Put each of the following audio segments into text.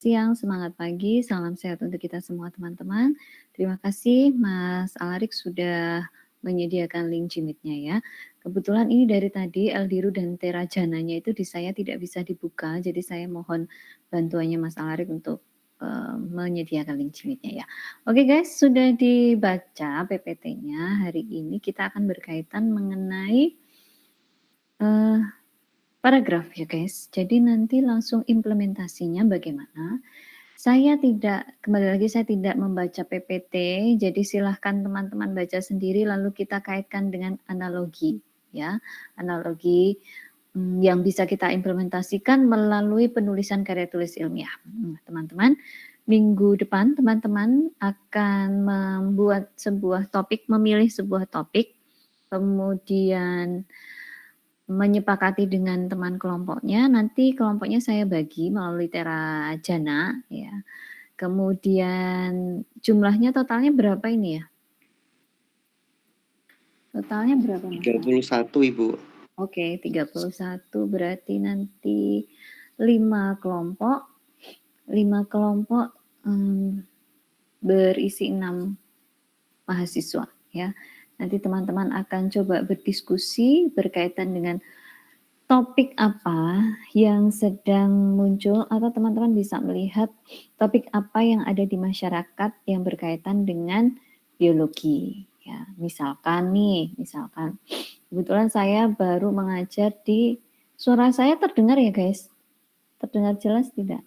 Siang, semangat pagi, salam sehat untuk kita semua teman-teman. Terima kasih Mas Alarik sudah menyediakan link Jimit-nya ya. Kebetulan ini dari tadi Eldiru dan Terajananya itu di saya tidak bisa dibuka, jadi saya mohon bantuannya Mas Alarik untuk menyediakan link Jimit-nya ya. Oke guys, sudah dibaca PPT-nya. Hari ini kita akan berkaitan mengenai paragraf ya guys. Jadi nanti langsung implementasinya bagaimana. Kembali lagi saya tidak membaca PPT, jadi silahkan teman-teman baca sendiri lalu kita kaitkan dengan analogi ya. Analogi yang bisa kita implementasikan melalui penulisan karya tulis ilmiah. Teman-teman, minggu depan teman-teman akan memilih sebuah topik, kemudian menyepakati dengan teman kelompoknya, nanti kelompoknya saya bagi melalui Terajana ya. Kemudian jumlahnya totalnya berapa ini ya? Totalnya berapa Mas? 31 Ibu. Oke, 31 berarti nanti 5 kelompok. 5 kelompok berisi 6 mahasiswa ya. Nanti teman-teman akan coba berdiskusi berkaitan dengan topik apa yang sedang muncul atau teman-teman bisa melihat topik apa yang ada di masyarakat yang berkaitan dengan biologi ya. Misalkan kebetulan saya baru mengajar suara saya terdengar ya guys? Terdengar jelas tidak?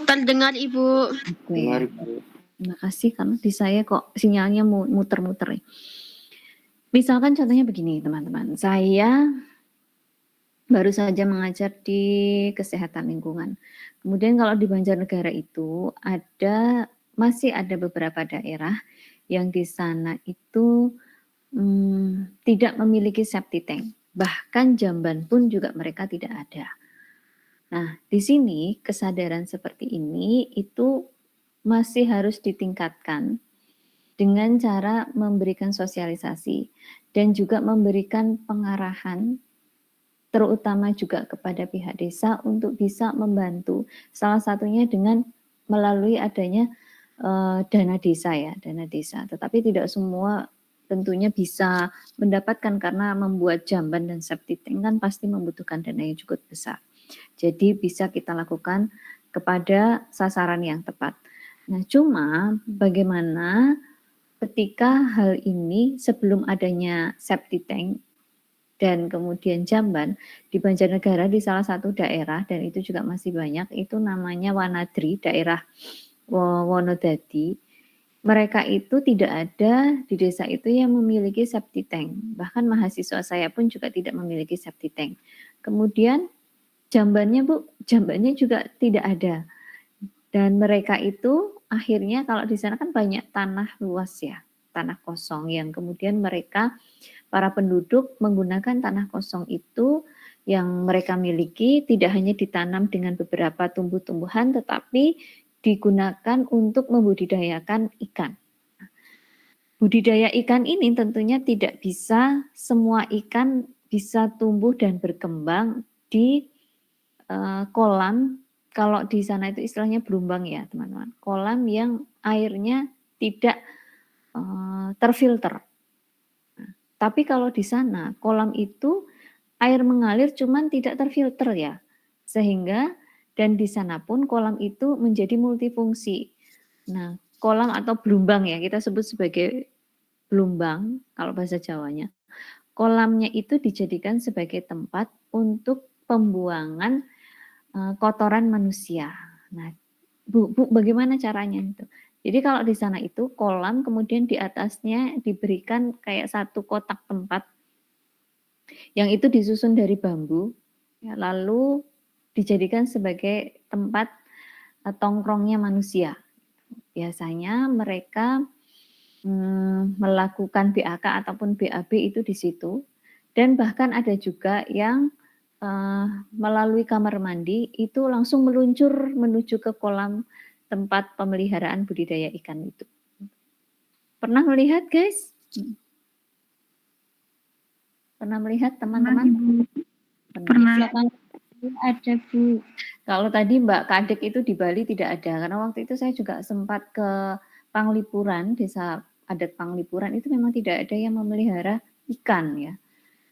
Terdengar Ibu. Dengar Ibu. Terima kasih karena di saya kok sinyalnya muter-muter ya. Misalkan contohnya begini teman-teman, saya baru saja mengajar di kesehatan lingkungan. Kemudian kalau di Banjarnegara itu masih ada beberapa daerah yang di sana itu tidak memiliki septic tank. Bahkan jamban pun juga mereka tidak ada. Nah, di sini kesadaran seperti ini itu masih harus ditingkatkan dengan cara memberikan sosialisasi dan juga memberikan pengarahan terutama juga kepada pihak desa untuk bisa membantu. Salah satunya dengan melalui adanya dana desa ya, dana desa. Tetapi tidak semua tentunya bisa mendapatkan karena membuat jamban dan septic tank kan pasti membutuhkan dana yang cukup besar. Jadi bisa kita lakukan kepada sasaran yang tepat. Nah, cuma bagaimana ketika hal ini sebelum adanya septic tank dan kemudian jamban di Banjarnegara di salah satu daerah dan itu juga masih banyak itu namanya Wanadri, daerah Wonodadi. Mereka itu tidak ada di desa itu yang memiliki septic tank. Bahkan mahasiswa saya pun juga tidak memiliki septic tank. Kemudian jambannya juga tidak ada. Dan mereka itu akhirnya kalau di sana kan banyak tanah luas ya, tanah kosong yang kemudian para penduduk menggunakan tanah kosong itu yang mereka miliki tidak hanya ditanam dengan beberapa tumbuh-tumbuhan tetapi digunakan untuk membudidayakan ikan. Budidaya ikan ini tentunya tidak bisa semua ikan bisa tumbuh dan berkembang di kolam. Kalau di sana itu istilahnya belumbang ya teman-teman, kolam yang airnya tidak terfilter. Nah, tapi kalau di sana kolam itu air mengalir cuman tidak terfilter ya, sehingga dan di sana pun kolam itu menjadi multifungsi. Nah, kolam atau belumbang ya kita sebut sebagai belumbang kalau bahasa Jawanya. Kolamnya itu dijadikan sebagai tempat untuk pembuangan kotoran manusia. Nah, Bu, bagaimana caranya itu? Jadi kalau di sana itu kolam, kemudian di atasnya diberikan kayak satu kotak tempat yang itu disusun dari bambu, ya, lalu dijadikan sebagai tempat tongkrongnya manusia. Biasanya mereka melakukan BAK ataupun BAB itu di situ, dan bahkan ada juga yang melalui kamar mandi itu langsung meluncur menuju ke kolam tempat pemeliharaan budidaya ikan itu. Pernah melihat guys? Pernah melihat teman-teman? Pernah. Silakan Ada Bu. Kalau tadi Mbak Kadek itu di Bali tidak ada, karena waktu itu saya juga sempat ke Panglipuran, desa adat Panglipuran itu memang tidak ada yang memelihara ikan ya,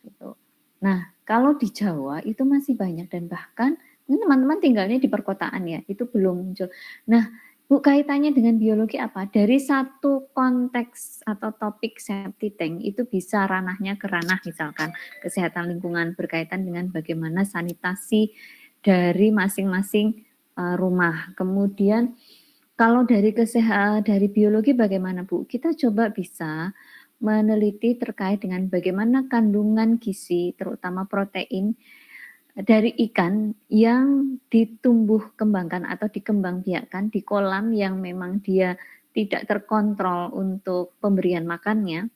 gitu. Nah, kalau di Jawa itu masih banyak dan bahkan ini teman-teman tinggalnya di perkotaan ya, itu belum muncul. Nah, Bu kaitannya dengan biologi apa? Dari satu konteks atau topik septic tank itu bisa ranahnya ke ranah misalkan kesehatan lingkungan berkaitan dengan bagaimana sanitasi dari masing-masing rumah. Kemudian kalau dari dari biologi bagaimana Bu? Kita coba bisa meneliti terkait dengan bagaimana kandungan gizi terutama protein dari ikan yang ditumbuh kembangkan atau dikembangbiakkan di kolam yang memang dia tidak terkontrol untuk pemberian makannya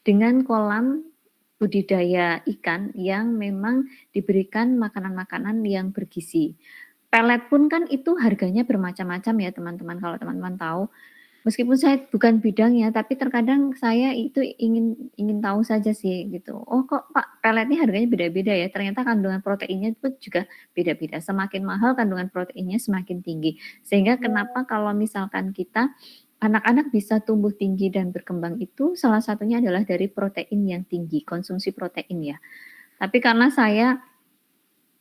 dengan kolam budidaya ikan yang memang diberikan makanan-makanan yang bergizi. Pelet pun kan itu harganya bermacam-macam ya teman-teman, kalau teman-teman tahu. Meskipun saya bukan bidangnya, tapi terkadang saya itu ingin tahu saja sih gitu. Oh kok Pak peletnya harganya beda-beda ya? Ternyata kandungan proteinnya itu juga beda-beda. Semakin mahal kandungan proteinnya semakin tinggi. Sehingga kenapa kalau misalkan kita anak-anak bisa tumbuh tinggi dan berkembang itu salah satunya adalah dari protein yang tinggi, konsumsi protein ya. Tapi karena saya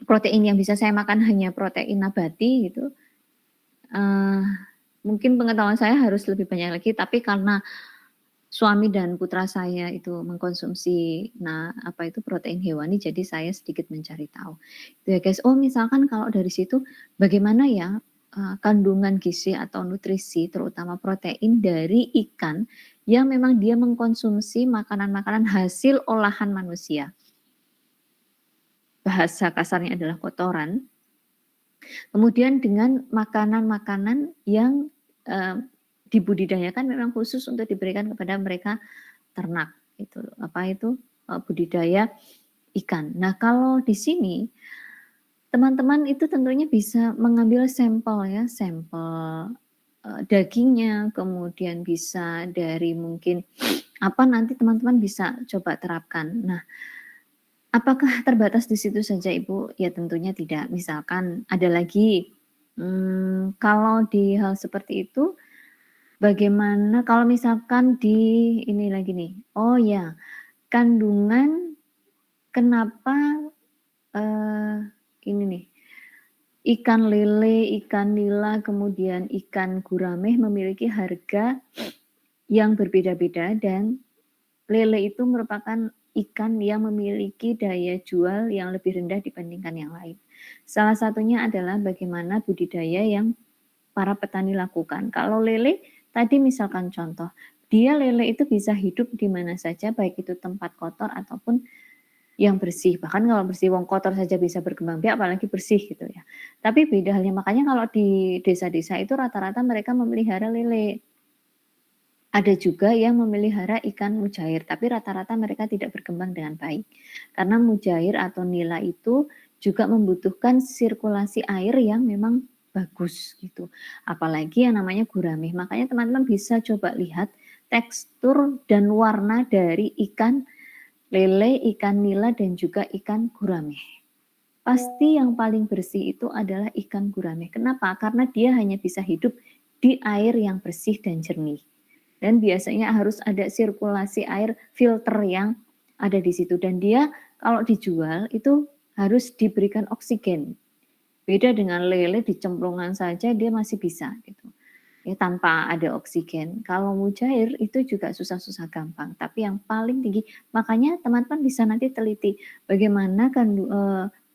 protein yang bisa saya makan hanya protein nabati gitu. Mungkin pengetahuan saya harus lebih banyak lagi, tapi karena suami dan putra saya itu mengkonsumsi protein hewani, jadi saya sedikit mencari tahu. Itu ya guys. Oh misalkan kalau dari situ bagaimana ya kandungan gizi atau nutrisi terutama protein dari ikan yang memang dia mengkonsumsi makanan-makanan hasil olahan manusia. Bahasa kasarnya adalah kotoran. Kemudian dengan makanan-makanan yang dibudidayakan memang khusus untuk diberikan kepada mereka ternak itu budidaya ikan. Nah, kalau di sini teman-teman itu tentunya bisa mengambil sampel ya, sampel dagingnya, kemudian bisa dari mungkin apa nanti teman-teman bisa coba terapkan. Nah, apakah terbatas di situ saja Ibu? Ya tentunya tidak. Misalkan ada lagi, kalau di hal seperti itu, bagaimana kalau misalkan di ini lagi nih, oh ya, kandungan kenapa ini nih, ikan lele, ikan nila, kemudian ikan gurame memiliki harga yang berbeda-beda dan lele itu merupakan ikan yang memiliki daya jual yang lebih rendah dibandingkan yang lain. Salah satunya adalah bagaimana budidaya yang para petani lakukan. Kalau lele, tadi misalkan contoh, dia lele itu bisa hidup di mana saja, baik itu tempat kotor ataupun yang bersih. Bahkan kalau bersih, wong kotor saja bisa berkembang biak, apalagi bersih gitu ya. Tapi beda halnya, makanya kalau di desa-desa itu rata-rata mereka memelihara lele. Ada juga yang memelihara ikan mujair, tapi rata-rata mereka tidak berkembang dengan baik. Karena mujair atau nila itu juga membutuhkan sirkulasi air yang memang bagus gitu. Apalagi yang namanya gurame. Makanya teman-teman bisa coba lihat tekstur dan warna dari ikan lele, ikan nila, dan juga ikan gurame. Pasti yang paling bersih itu adalah ikan gurame. Kenapa? Karena dia hanya bisa hidup di air yang bersih dan jernih. Dan biasanya harus ada sirkulasi air filter yang ada di situ. Dan dia kalau dijual itu harus diberikan oksigen. Beda dengan lele dicemplungan saja dia masih bisa gitu. Ya tanpa ada oksigen. Kalau mujair itu juga susah-susah gampang. Tapi yang paling tinggi, makanya teman-teman bisa nanti teliti bagaimana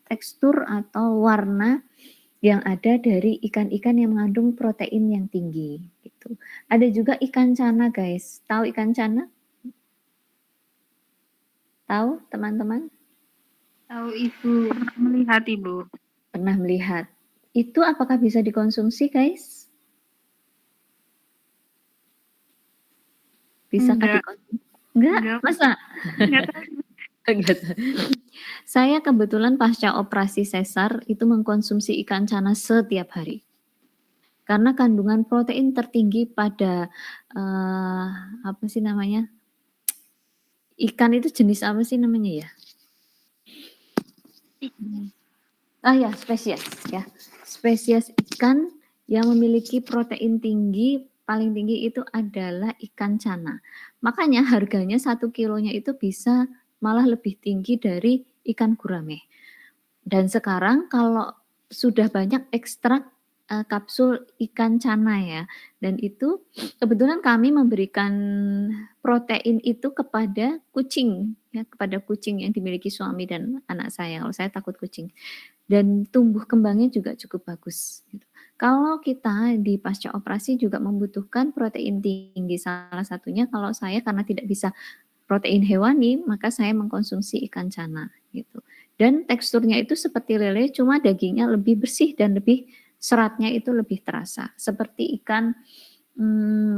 tekstur atau warna yang ada dari ikan-ikan yang mengandung protein yang tinggi gitu. Ada juga ikan cana guys. Tahu ikan cana? Tahu teman-teman? Tahu Ibu, pernah melihat Ibu. Pernah melihat. Itu apakah bisa dikonsumsi guys? Bisakah dikonsumsi? Enggak. Masa? Enggak. Saya kebetulan pasca operasi sesar itu mengkonsumsi ikan cana setiap hari. Karena kandungan protein tertinggi pada apa sih namanya? Ikan itu jenis apa sih namanya ya? Ya, spesies ya. Spesies ikan yang memiliki protein tinggi, paling tinggi itu adalah ikan cana. Makanya harganya 1 kilonya itu bisa malah lebih tinggi dari ikan gurame. Dan sekarang kalau sudah banyak ekstrak kapsul ikan cana ya, dan itu kebetulan kami memberikan protein itu kepada kucing ya, kepada kucing yang dimiliki suami dan anak saya. Kalau saya takut kucing. Dan tumbuh kembangnya juga cukup bagus gitu. Kalau kita di pasca operasi juga membutuhkan protein tinggi, salah satunya kalau saya karena tidak bisa protein hewani, maka saya mengkonsumsi ikan cana gitu. Dan teksturnya itu seperti lele, cuma dagingnya lebih bersih dan lebih seratnya itu lebih terasa. Seperti ikan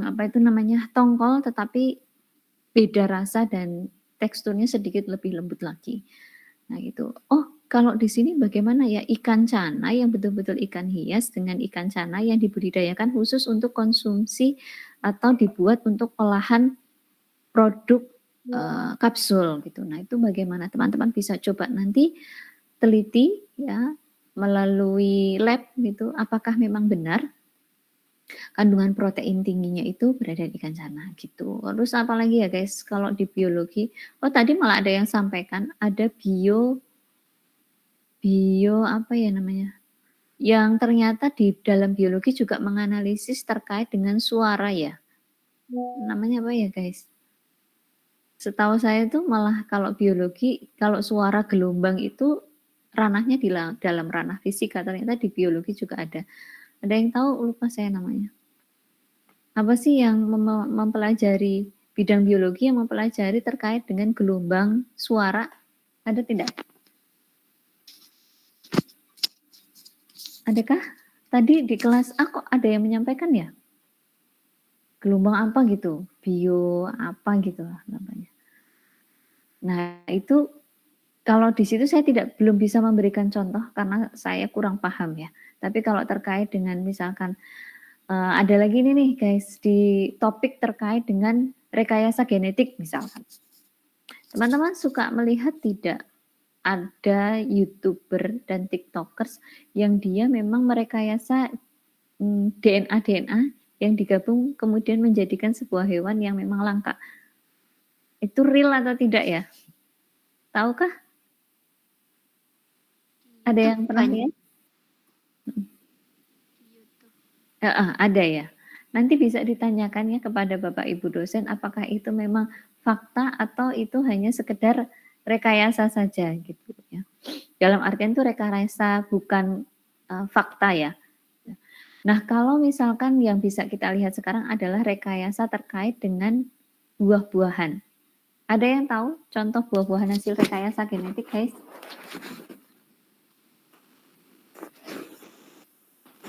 apa itu namanya, tongkol, tetapi beda rasa dan teksturnya sedikit lebih lembut lagi. Nah gitu. Oh, kalau di sini bagaimana ya ikan cana yang betul-betul ikan hias dengan ikan cana yang dibudidayakan khusus untuk konsumsi atau dibuat untuk olahan produk kapsul gitu. Nah, itu bagaimana teman-teman bisa coba nanti teliti ya melalui lab gitu, apakah memang benar kandungan protein tingginya itu berada di ikan cana gitu. Terus apa lagi ya guys kalau di biologi? Oh, tadi malah ada yang sampaikan ada bio apa ya namanya? Yang ternyata di dalam biologi juga menganalisis terkait dengan suara ya. Namanya apa ya guys? Setahu saya itu malah kalau biologi, kalau suara gelombang itu ranahnya di dalam ranah fisika, ternyata di biologi juga ada. Ada yang tahu? Lupa saya namanya. Apa sih yang mempelajari bidang biologi yang mempelajari terkait dengan gelombang suara? Ada tidak? Adakah? Tadi di kelas A kok ada yang menyampaikan ya? Gelombang apa gitu? Bio apa gitu lah namanya. Nah, itu kalau di situ saya belum bisa memberikan contoh karena saya kurang paham ya. Tapi kalau terkait dengan misalkan ada lagi nih guys di topik terkait dengan rekayasa genetik misalkan. Teman-teman suka melihat tidak ada YouTuber dan TikTokers yang dia memang merekayasa DNA yang digabung kemudian menjadikan sebuah hewan yang memang langka. Itu real atau tidak ya? Tahukah? Ada yang pernah lihat? Ada ya. Nanti bisa ditanyakan ya kepada Bapak Ibu dosen apakah itu memang fakta atau itu hanya sekedar rekayasa saja gitu ya. Dalam artian itu rekayasa bukan fakta ya. Nah, kalau misalkan yang bisa kita lihat sekarang adalah rekayasa terkait dengan buah-buahan. Ada yang tahu contoh buah-buahan hasil rekayasa genetik, guys?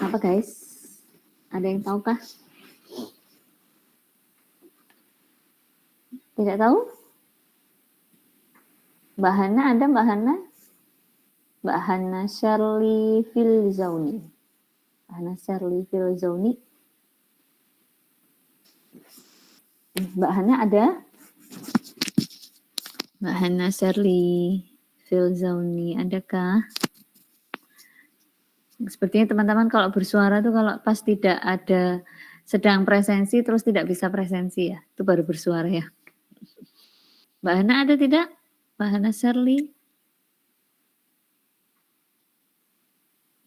Apa, guys? Ada yang tahukah? Tidak tahu? Mbak Hana ada Mbak Hana? Mbak Hana Shirley Filzauni. Mbak Hana Shirley Filzauni. Mbak Hana ada? Mbak Hana Shirley Filzauni, adakah? Sepertinya teman-teman kalau bersuara tuh kalau pas tidak ada sedang presensi terus tidak bisa presensi ya, itu baru bersuara ya. Mbak Hana ada tidak? Mbak Hana Shirley?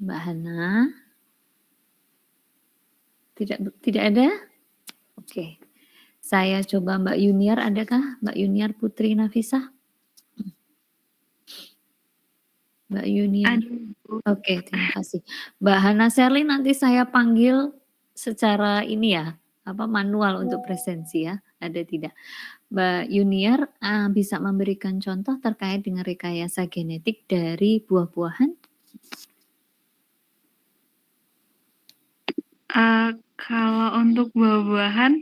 Mbak Hana? Tidak ada? Oke. Saya coba Mbak Yuniar, adakah? Mbak Yuniar Putri Nafisah? Mbak Yuniar. Oke, terima kasih. Mbak Hana Shirley nanti saya panggil secara ini ya, manual untuk presensi ya, ada tidak? Mbak Yuniar bisa memberikan contoh terkait dengan rekayasa genetik dari buah-buahan? Kalau untuk buah-buahan,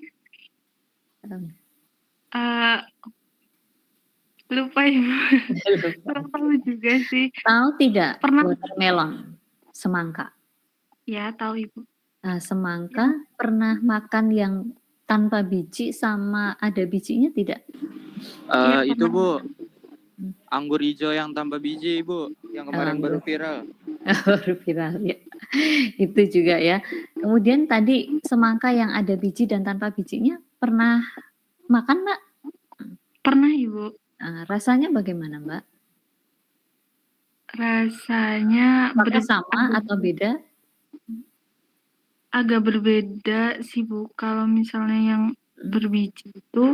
lupa Ibu. Kurang tahu juga sih. Tahu tidak? Pernah. Watermelon, semangka. Ya, tahu Ibu. Nah, semangka pernah makan yang tanpa biji sama ada bijinya tidak? Itu Bu, anggur hijau yang tanpa biji Bu, yang kemarin baru viral. Baru viral ya. Itu juga ya. Kemudian tadi semangka yang ada biji dan tanpa bijinya pernah makan, Mbak? Pernah, Ibu. Rasanya bagaimana, Mbak? Rasanya Apakah sama atau beda? agak berbeda sih, Bu. Kalau misalnya yang berbiji itu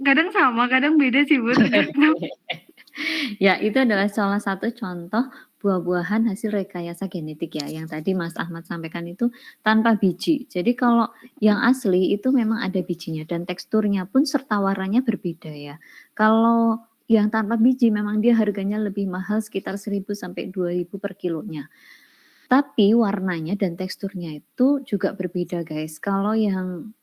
kadang sama, kadang beda sih, Bu, tergantung. Ya, itu adalah salah satu contoh buah-buahan hasil rekayasa genetik ya, yang tadi Mas Ahmad sampaikan itu tanpa biji. Jadi kalau yang asli itu memang ada bijinya dan teksturnya pun serta warnanya berbeda ya. Kalau yang tanpa biji memang dia harganya lebih mahal sekitar 1.000 sampai 2.000 per kilonya. Tapi warnanya dan teksturnya itu juga berbeda guys. Kalau yang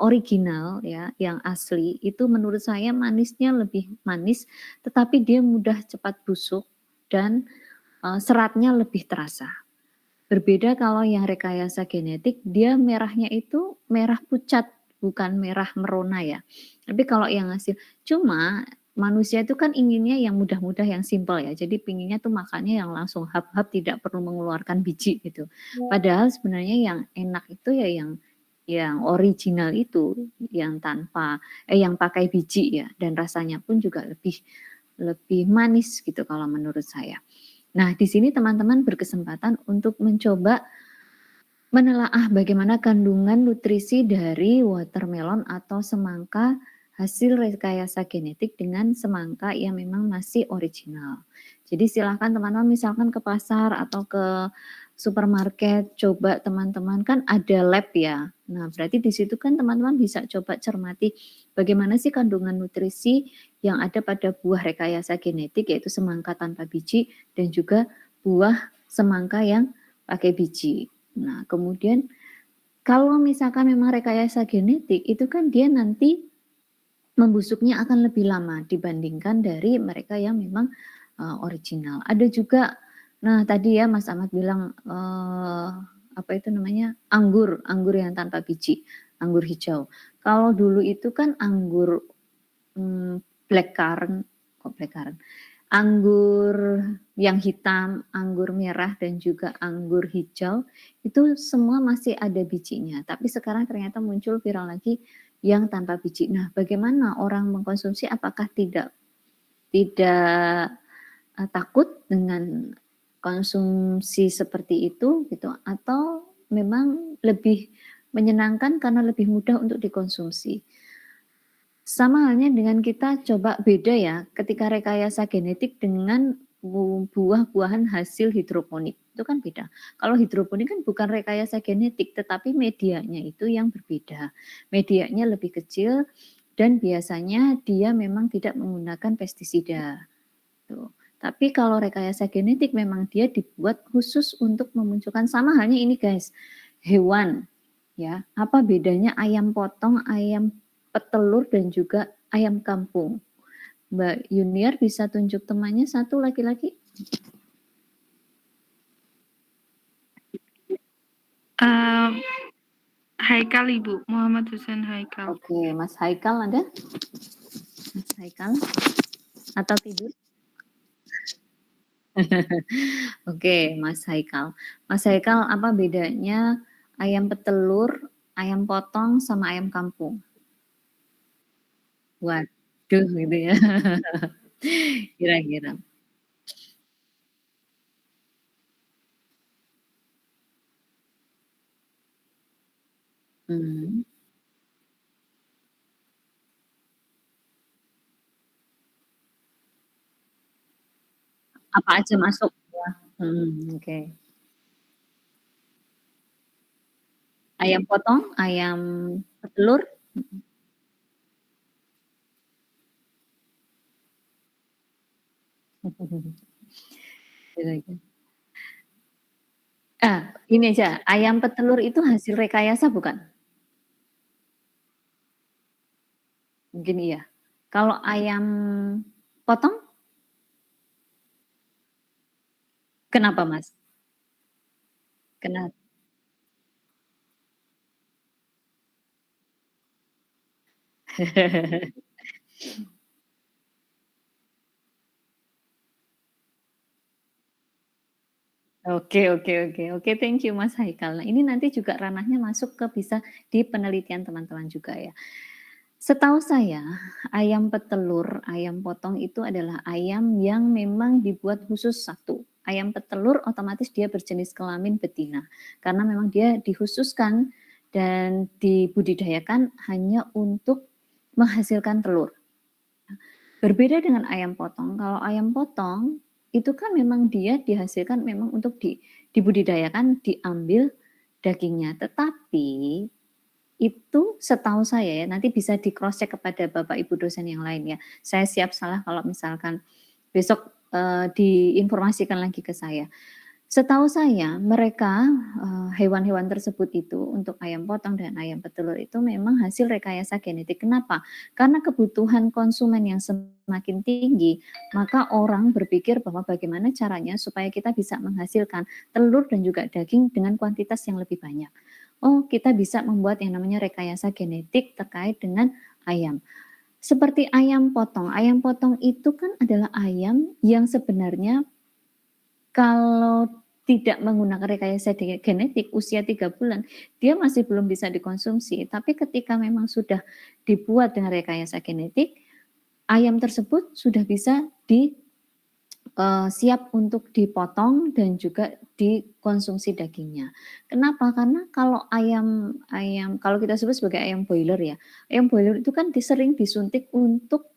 original ya, yang asli itu menurut saya manisnya lebih manis, tetapi dia mudah cepat busuk dan seratnya lebih terasa. Berbeda kalau yang rekayasa genetik, dia merahnya itu merah pucat, bukan merah merona ya. Tapi kalau yang hasil cuma manusia itu kan inginnya yang mudah-mudah, yang simpel ya. Jadi pinginnya tuh makannya yang langsung hap-hap, tidak perlu mengeluarkan biji gitu. Padahal sebenarnya yang enak itu ya yang original itu, yang yang pakai biji ya, dan rasanya pun juga lebih manis gitu kalau menurut saya. Nah, di sini teman-teman berkesempatan untuk mencoba menelaah bagaimana kandungan nutrisi dari watermelon atau semangka hasil rekayasa genetik dengan semangka yang memang masih original. Jadi silakan teman-teman misalkan ke pasar atau ke supermarket, coba teman-teman kan ada lab ya. Nah, berarti di situ kan teman-teman bisa coba cermati bagaimana sih kandungan nutrisi yang ada pada buah rekayasa genetik yaitu semangka tanpa biji dan juga buah semangka yang pakai biji. Nah, kemudian kalau misalkan memang rekayasa genetik itu kan dia nanti membusuknya akan lebih lama dibandingkan dari mereka yang memang original. Ada juga nah tadi ya Mas Ahmad bilang apa itu namanya? Anggur yang tanpa biji, anggur hijau. Kalau dulu itu kan anggur blackcurrant, kok blackcurrant? Anggur yang hitam, anggur merah dan juga anggur hijau itu semua masih ada bijinya. Tapi sekarang ternyata muncul viral lagi yang tanpa biji. Nah, bagaimana orang mengkonsumsi? Apakah tidak takut dengan konsumsi seperti itu gitu atau memang lebih menyenangkan karena lebih mudah untuk dikonsumsi? Sama halnya dengan kita coba beda ya ketika rekayasa genetik dengan buah-buahan hasil hidroponik, itu kan beda. Kalau hidroponik kan bukan rekayasa genetik tetapi medianya itu yang berbeda. Medianya lebih kecil dan biasanya dia memang tidak menggunakan pestisida. Tuh. Tapi kalau rekayasa genetik memang dia dibuat khusus untuk memunculkan sama halnya ini guys, hewan ya. Apa bedanya ayam potong, ayam petelur dan juga ayam kampung? Mbak Yuniar bisa tunjuk temannya satu laki-laki? Haikal, Ibu. Muhammad Husain Haikal. Oke, Mas Haikal ada? Mas Haikal? Atau tidur? Oke, Mas Haikal. Mas Haikal, apa bedanya ayam petelur, ayam potong, sama ayam kampung? Waduh, gitu ya. Kira-kira. Hmm. Apa aja masuk? Oke. Ayam potong, ayam petelur? Kira-kira. Ini aja, ayam petelur itu hasil rekayasa bukan? Mungkin iya. Kalau ayam potong, kenapa Mas? Kenapa? Oke, thank you Mas Haikal. Nah, ini nanti juga ranahnya masuk ke bisa di penelitian teman-teman juga ya. Setahu saya, ayam petelur, ayam potong itu adalah ayam yang memang dibuat khusus satu. Ayam petelur otomatis dia berjenis kelamin betina, karena memang dia dikhususkan dan dibudidayakan hanya untuk menghasilkan telur. Berbeda dengan ayam potong, kalau ayam potong itu kan memang dia dihasilkan memang untuk dibudidayakan, diambil dagingnya. Tetapi itu setahu saya ya, nanti bisa di cross check kepada Bapak Ibu dosen yang lain ya. Saya siap salah kalau misalkan besok diinformasikan lagi ke saya. Setahu saya mereka hewan-hewan tersebut itu untuk ayam potong dan ayam petelur itu memang hasil rekayasa genetik. Kenapa? Karena kebutuhan konsumen yang semakin tinggi, maka orang berpikir bahwa bagaimana caranya supaya kita bisa menghasilkan telur dan juga daging dengan kuantitas yang lebih banyak. Oh, kita bisa membuat yang namanya rekayasa genetik terkait dengan ayam. Seperti ayam potong. Ayam potong itu kan adalah ayam yang sebenarnya kalau tidak menggunakan rekayasa genetik usia 3 bulan, dia masih belum bisa dikonsumsi. Tapi ketika memang sudah dibuat dengan rekayasa genetik, ayam tersebut sudah bisa siap untuk dipotong dan juga dikonsumsi dagingnya. Kenapa? Karena kalau ayam kalau kita sebut sebagai ayam broiler ya, ayam broiler itu kan sering disuntik untuk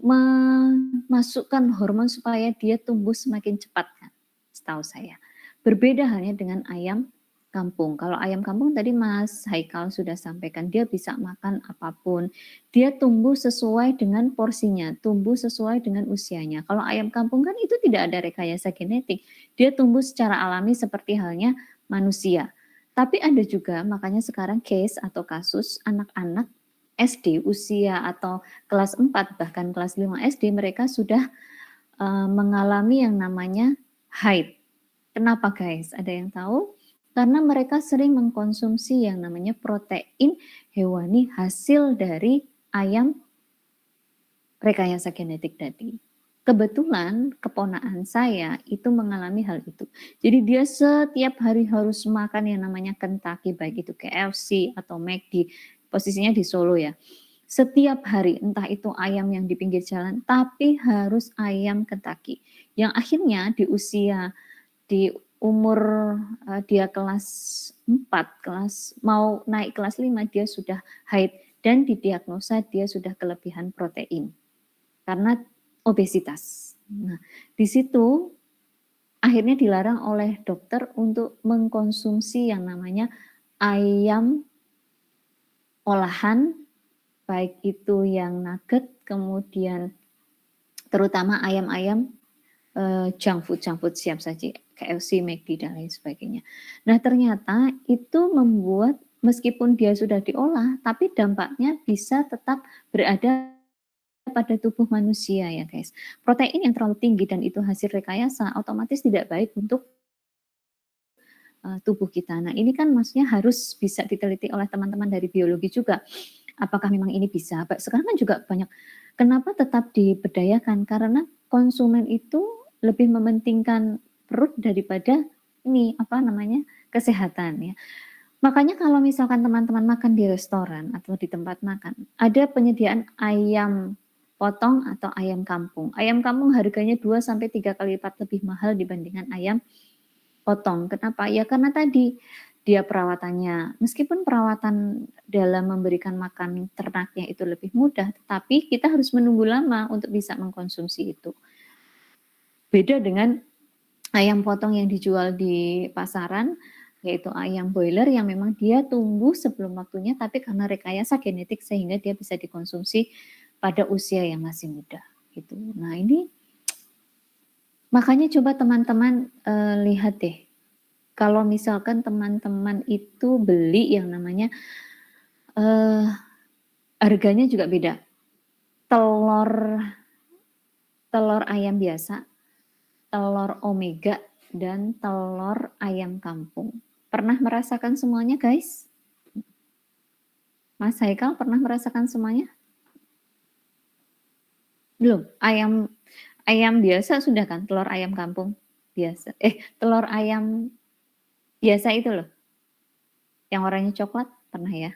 memasukkan hormon supaya dia tumbuh semakin cepat kan, setahu saya. Berbeda halnya dengan ayam kampung. Kalau ayam kampung tadi Mas Haikal sudah sampaikan, dia bisa makan apapun. Dia tumbuh sesuai dengan porsinya, tumbuh sesuai dengan usianya. Kalau ayam kampung kan itu tidak ada rekayasa genetik. Dia tumbuh secara alami seperti halnya manusia. Tapi ada juga makanya sekarang case atau kasus anak-anak SD usia atau kelas 4 bahkan kelas 5 SD mereka sudah mengalami yang namanya haid. Kenapa guys? Ada yang tahu? Karena mereka sering mengkonsumsi yang namanya protein hewani hasil dari ayam rekayasa genetik tadi. Kebetulan keponakan saya itu mengalami hal itu. Jadi dia setiap hari harus makan yang namanya Kentucky, baik itu KFC atau McD, posisinya di Solo ya. Setiap hari, entah itu ayam yang di pinggir jalan, tapi harus ayam Kentucky. Yang akhirnya di umur dia kelas 4, mau naik kelas 5, dia sudah haid dan didiagnosa dia sudah kelebihan protein karena obesitas. Nah, di situ akhirnya dilarang oleh dokter untuk mengkonsumsi yang namanya ayam olahan, baik itu yang nugget, kemudian terutama ayam-ayam junk food siap saji, KFC, McD dan lain sebagainya. Nah, ternyata itu membuat meskipun dia sudah diolah, tapi dampaknya bisa tetap berada pada tubuh manusia ya guys. Protein yang terlalu tinggi dan itu hasil rekayasa otomatis tidak baik untuk tubuh kita. Nah, ini kan maksudnya harus bisa diteliti oleh teman-teman dari biologi juga. Apakah memang ini bisa? Sekarang kan juga banyak. Kenapa tetap diberdayakan? Karena konsumen itu lebih mementingkan perut daripada ini apa namanya kesehatan ya. Makanya kalau misalkan teman-teman makan di restoran atau di tempat makan, ada penyediaan ayam potong atau ayam kampung. Ayam kampung harganya 2 sampai 3 kali lipat lebih mahal dibandingkan ayam potong. Kenapa? Ya karena tadi dia perawatannya, meskipun perawatan dalam memberikan makan ternaknya itu lebih mudah, tetapi kita harus menunggu lama untuk bisa mengkonsumsi itu. Beda dengan ayam potong yang dijual di pasaran, yaitu ayam broiler yang memang dia tumbuh sebelum waktunya, tapi karena rekayasa genetik sehingga dia bisa dikonsumsi pada usia yang masih muda, gitu. Nah ini makanya coba teman-teman lihat deh, kalau misalkan teman-teman itu beli yang namanya harganya juga beda. Telur ayam biasa, telur omega, dan telur ayam kampung. Pernah merasakan semuanya guys? Mas Haikal pernah merasakan semuanya? Belum, ayam biasa sudah kan, telur ayam kampung biasa. Telur ayam biasa itu loh, yang warnanya coklat, pernah ya?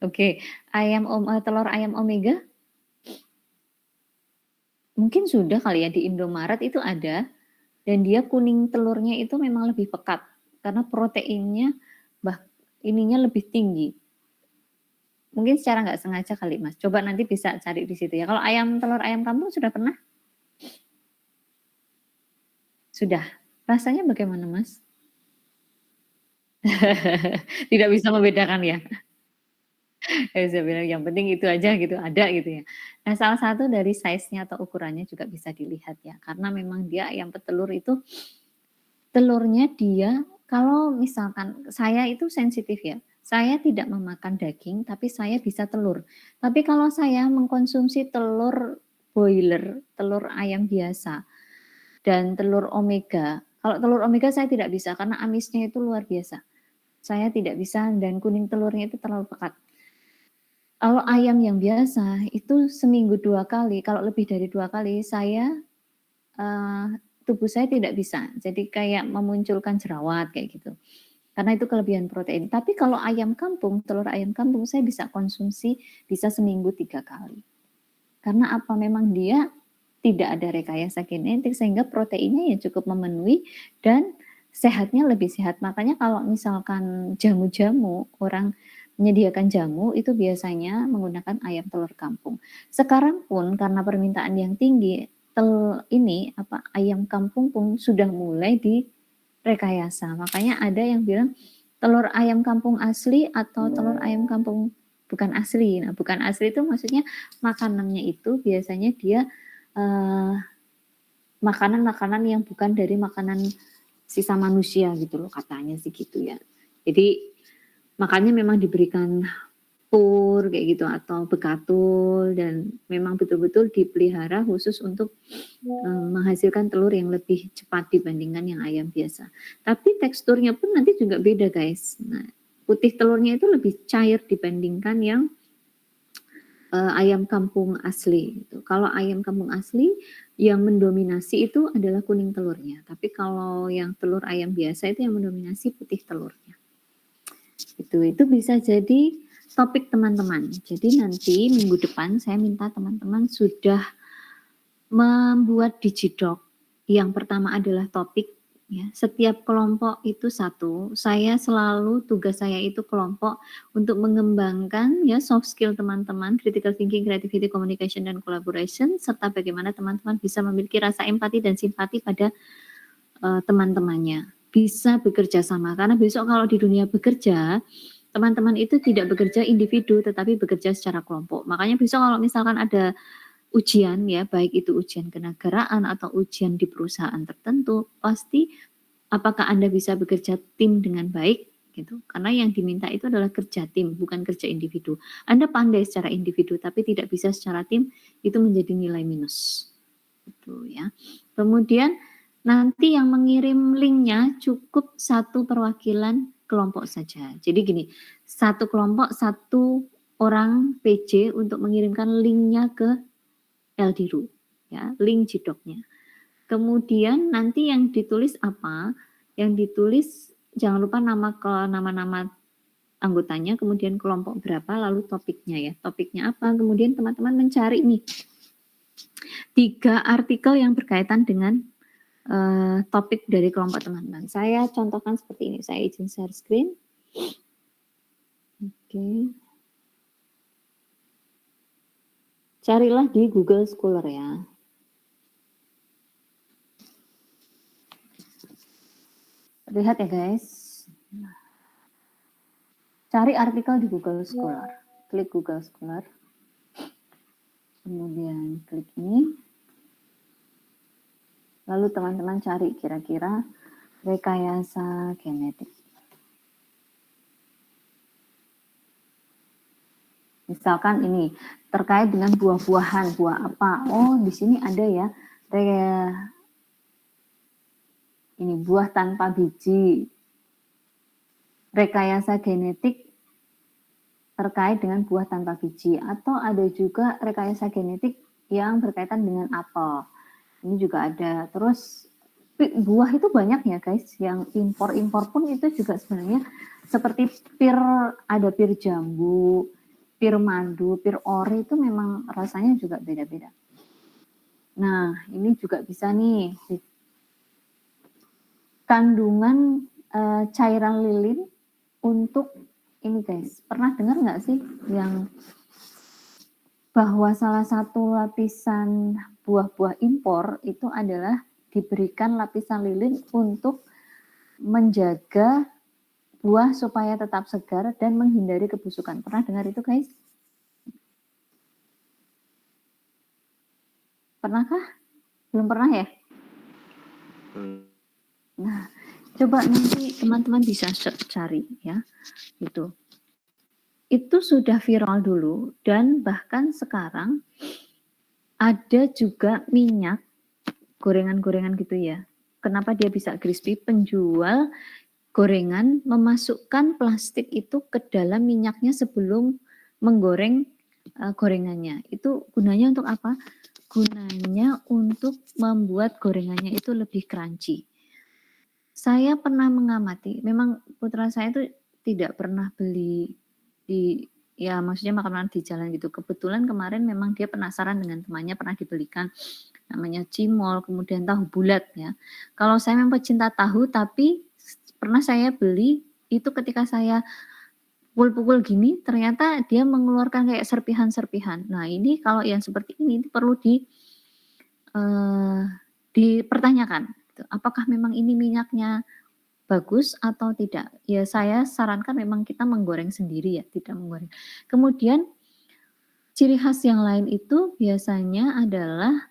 Oke, telur ayam Omega? Mungkin sudah kali ya, di Indomaret itu ada, dan dia kuning telurnya itu memang lebih pekat, karena proteinnya ininya lebih tinggi. Mungkin secara nggak sengaja kali Mas, coba nanti bisa cari di situ ya. Kalau telur ayam kampung sudah pernah? Sudah. Rasanya bagaimana Mas? Tidak bisa membedakan ya? Saya bilang yang penting itu aja gitu, ada gitu ya. Nah, salah satu dari size-nya atau ukurannya juga bisa dilihat ya, karena memang dia ayam petelur itu, telurnya dia kalau misalkan saya itu sensitif ya, saya tidak memakan daging, tapi saya bisa telur. Tapi kalau saya mengkonsumsi telur broiler, telur ayam biasa, dan telur omega, kalau telur omega saya tidak bisa karena amisnya itu luar biasa. Saya tidak bisa dan kuning telurnya itu terlalu pekat. Kalau ayam yang biasa itu seminggu 2 kali, kalau lebih dari 2 kali tubuh saya tidak bisa. Jadi kayak memunculkan jerawat kayak gitu. Karena itu kelebihan protein. Tapi kalau ayam kampung, telur ayam kampung saya bisa konsumsi bisa seminggu 3 kali. Karena apa? Memang dia tidak ada rekayasa genetik sehingga proteinnya ya cukup memenuhi dan sehatnya lebih sehat. Makanya kalau misalkan jamu-jamu, orang menyediakan jamu itu biasanya menggunakan ayam telur kampung. Sekarang pun karena permintaan yang tinggi, ayam kampung pun sudah mulai direkayasa. Makanya ada yang bilang telur ayam kampung asli atau telur ayam kampung bukan asli. Nah, bukan asli itu maksudnya makanannya itu biasanya dia makanan-makanan yang bukan dari makanan sisa manusia gitu loh, katanya sih gitu ya. Jadi makanya memang diberikan pur kayak gitu atau bekatul dan memang betul-betul dipelihara khusus untuk menghasilkan telur yang lebih cepat dibandingkan yang ayam biasa. Tapi teksturnya pun nanti juga beda guys. Nah, putih telurnya itu lebih cair dibandingkan yang ayam kampung asli gitu. Kalau ayam kampung asli yang mendominasi itu adalah kuning telurnya, tapi kalau yang telur ayam biasa itu yang mendominasi putih telurnya. Itu bisa jadi topik teman-teman. Jadi nanti minggu depan saya minta teman-teman sudah membuat digidoc. Yang pertama adalah topik ya. Setiap kelompok itu satu. Tugas saya itu kelompok untuk mengembangkan ya soft skill teman-teman, critical thinking, creativity, communication dan collaboration serta bagaimana teman-teman bisa memiliki rasa empati dan simpati pada teman-temannya. Bisa bekerja sama karena besok kalau di dunia bekerja teman-teman itu tidak bekerja individu tetapi bekerja secara kelompok. Makanya besok kalau misalkan ada ujian ya, baik itu ujian kenegaraan atau ujian di perusahaan tertentu, pasti apakah Anda bisa bekerja tim dengan baik gitu. Karena yang diminta itu adalah kerja tim, bukan kerja individu. Anda pandai secara individu tapi tidak bisa secara tim, itu menjadi nilai minus. Gitu ya. Kemudian nanti yang mengirim linknya cukup satu perwakilan kelompok saja. Jadi gini, satu kelompok satu orang PJ untuk mengirimkan linknya ke Eldiru, ya, link jidoknya. Kemudian nanti yang ditulis apa? Yang ditulis jangan lupa nama-nama anggotanya, kemudian kelompok berapa, lalu topiknya ya. Topiknya apa? Kemudian teman-teman mencari nih 3 artikel yang berkaitan dengan topik dari kelompok teman-teman. Saya contohkan seperti ini. Saya izin share screen. Oke. Carilah di Google Scholar ya. Lihat ya guys. Cari artikel di Google Scholar. Klik Google Scholar. Kemudian klik ini. Lalu teman-teman cari kira-kira rekayasa genetik. Misalkan ini terkait dengan buah-buahan, buah apa? Oh, di sini ada ya. Ini buah tanpa biji. Rekayasa genetik terkait dengan buah tanpa biji, atau ada juga rekayasa genetik yang berkaitan dengan apel. Ini juga ada. Terus buah itu banyak ya guys, yang impor-impor pun itu juga sebenarnya seperti ada pir jambu, pir madu, pir ori itu memang rasanya juga beda-beda. Nah, ini juga bisa nih kandungan cairan lilin untuk ini guys. Pernah dengar nggak sih yang bahwa salah satu lapisan buah-buah impor itu adalah diberikan lapisan lilin untuk menjaga buah supaya tetap segar dan menghindari kebusukan. Pernah dengar itu guys? Pernahkah? Belum pernah ya? Nah, coba nanti teman-teman bisa cari ya, itu sudah viral dulu, dan bahkan sekarang ada juga minyak gorengan-gorengan gitu ya. Kenapa dia bisa crispy? Penjual gorengan memasukkan plastik itu ke dalam minyaknya sebelum menggoreng gorengannya. Itu gunanya untuk apa? Gunanya untuk membuat gorengannya itu lebih crunchy. Saya pernah mengamati, memang putra saya itu tidak pernah beli ya maksudnya makanan di jalan gitu. Kebetulan kemarin memang dia penasaran dengan temannya pernah dibelikan namanya cimol, kemudian tahu bulat ya. Kalau saya memang pecinta tahu, tapi pernah saya beli itu ketika saya pukul-pukul gini ternyata dia mengeluarkan kayak serpihan-serpihan. Nah, ini kalau yang seperti ini perlu dipertanyakan gitu. Apakah memang ini minyaknya bagus atau tidak? Ya saya sarankan memang kita menggoreng sendiri ya, tidak menggoreng. Kemudian ciri khas yang lain itu biasanya adalah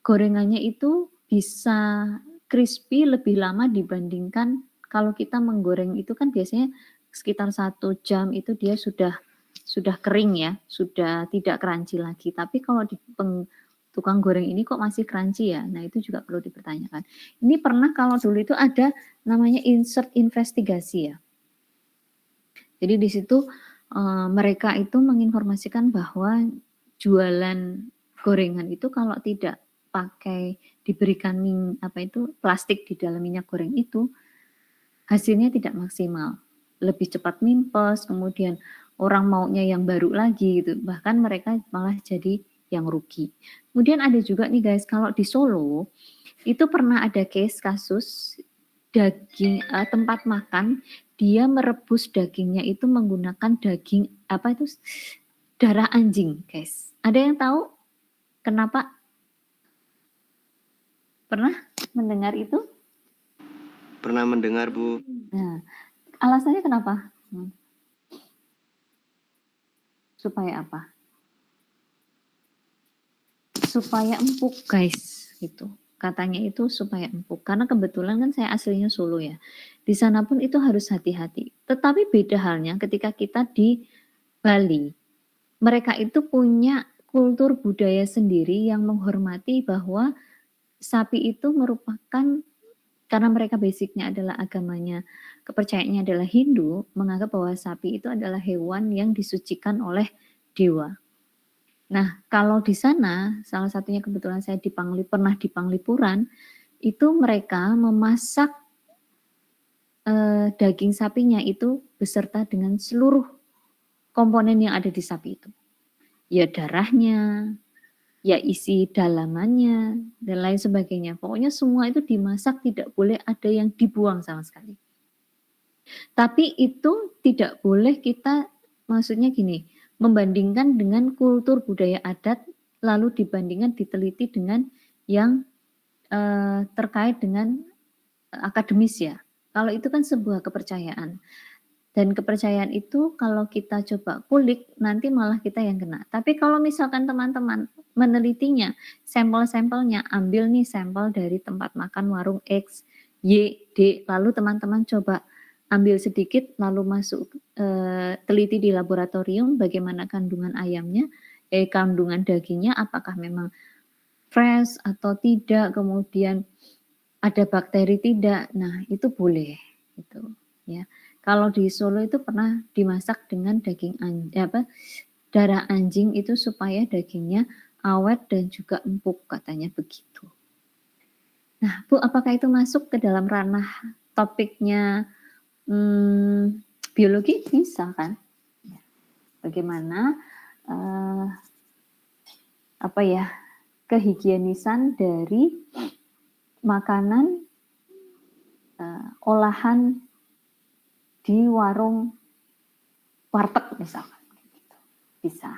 gorengannya itu bisa crispy lebih lama dibandingkan kalau kita menggoreng itu kan biasanya sekitar 1 jam itu dia sudah kering ya, sudah tidak crunchy lagi. Tapi kalau di tukang goreng ini kok masih crunchy ya? Nah, itu juga perlu dipertanyakan. Ini pernah kalau dulu itu ada namanya insert investigasi ya. Jadi di situ mereka itu menginformasikan bahwa jualan gorengan itu kalau tidak pakai diberikan plastik di dalam minyak goreng itu hasilnya tidak maksimal. Lebih cepat mimpes, kemudian orang maunya yang baru lagi gitu. Bahkan mereka malah jadi yang rugi. Kemudian ada juga nih guys, kalau di Solo itu pernah ada kasus daging tempat makan dia merebus dagingnya itu menggunakan daging darah anjing guys. Ada yang tahu kenapa? Pernah mendengar itu? Pernah mendengar, Bu. Nah, alasannya kenapa? Supaya apa? Supaya empuk guys, gitu. Katanya itu supaya empuk. Karena kebetulan kan saya aslinya Solo ya. Di sana pun itu harus hati-hati. Tetapi beda halnya ketika kita di Bali. Mereka itu punya kultur budaya sendiri yang menghormati bahwa sapi itu merupakan, karena mereka basicnya adalah agamanya, kepercayaannya adalah Hindu, menganggap bahwa sapi itu adalah hewan yang disucikan oleh dewa. Nah, kalau di sana, salah satunya kebetulan saya pernah di Panglipuran, itu mereka memasak daging sapinya itu beserta dengan seluruh komponen yang ada di sapi itu. Ya darahnya, ya isi dalamannya, dan lain sebagainya. Pokoknya semua itu dimasak, tidak boleh ada yang dibuang sama sekali. Tapi itu tidak boleh kita, maksudnya gini, membandingkan dengan kultur budaya adat, lalu dibandingkan diteliti dengan yang terkait dengan akademis ya. Kalau itu kan sebuah kepercayaan. Dan kepercayaan itu kalau kita coba kulik, nanti malah kita yang kena. Tapi kalau misalkan teman-teman menelitinya, sampel-sampelnya, ambil nih sampel dari tempat makan warung X, Y, D, lalu teman-teman coba ambil sedikit, lalu masuk teliti di laboratorium bagaimana kandungan ayamnya, kandungan dagingnya, apakah memang fresh atau tidak, kemudian ada bakteri tidak. Nah, itu boleh gitu ya. Kalau di Solo itu pernah dimasak dengan darah anjing itu supaya dagingnya awet dan juga empuk, katanya begitu. Nah, Bu, apakah itu masuk ke dalam ranah topiknya biologi? Bisa kan? Bagaimana kehigienisan dari makanan olahan di warung warteg misalkan, bisa,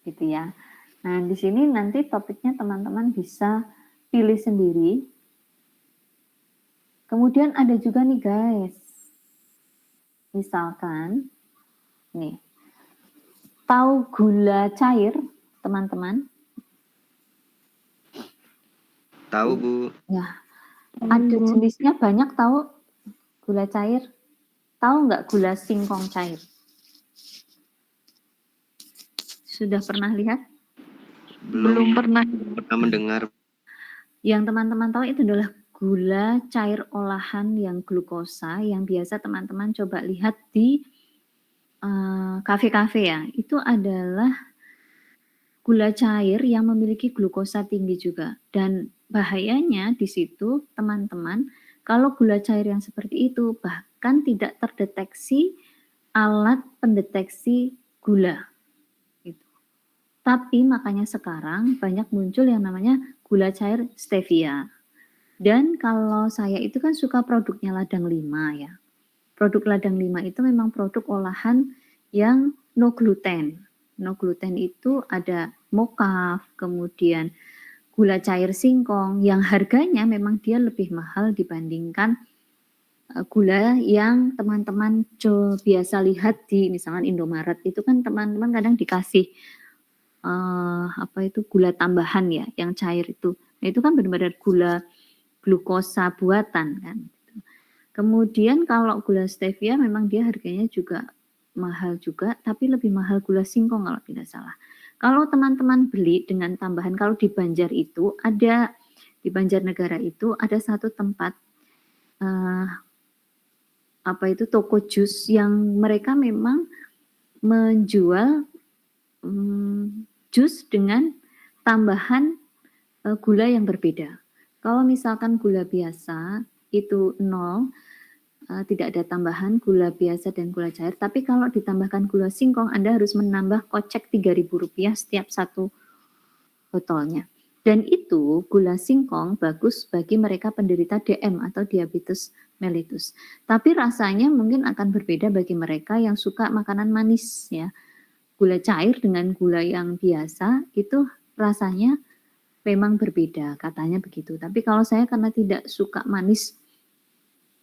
gitu ya. Nah, di sini nanti topiknya teman-teman bisa pilih sendiri. Kemudian ada juga nih guys, misalkan nih, tahu gula cair teman-teman? Tahu, Bu. Ya, ada jenisnya banyak, tahu gula cair. Tahu nggak gula singkong cair? Sudah pernah lihat? Belum pernah. Pernah mendengar. Yang teman-teman tahu itu adalah gula cair olahan yang glukosa, yang biasa teman-teman coba lihat di kafe-kafe ya. Itu adalah gula cair yang memiliki glukosa tinggi juga. Dan bahayanya di situ teman-teman, kalau gula cair yang seperti itu bahkan tidak terdeteksi alat pendeteksi gula. Gitu. Tapi makanya sekarang banyak muncul yang namanya gula cair stevia. Dan kalau saya itu kan suka produknya Ladang 5 ya. Produk Ladang 5 itu memang produk olahan yang no gluten. No gluten itu ada mokaf, kemudian gula cair singkong yang harganya memang dia lebih mahal dibandingkan gula yang teman-teman biasa lihat di misalkan Indomaret. Itu kan teman-teman kadang dikasih gula tambahan ya, yang cair itu. Nah, itu kan benar-benar gula glukosa buatan kan. Kemudian kalau gula stevia memang dia harganya juga mahal juga, tapi lebih mahal gula singkong kalau tidak salah. Kalau teman-teman beli dengan tambahan, kalau di Banjar itu ada, di Banjarnegara itu ada satu tempat toko jus yang mereka memang menjual jus dengan tambahan gula yang berbeda. Kalau misalkan gula biasa itu 0, tidak ada tambahan gula biasa dan gula cair, tapi kalau ditambahkan gula singkong Anda harus menambah kocek Rp3.000 setiap satu botolnya. Dan itu gula singkong bagus bagi mereka penderita DM atau diabetes mellitus. Tapi rasanya mungkin akan berbeda bagi mereka yang suka makanan manis ya. Gula cair dengan gula yang biasa itu rasanya memang berbeda, katanya begitu. Tapi kalau saya karena tidak suka manis,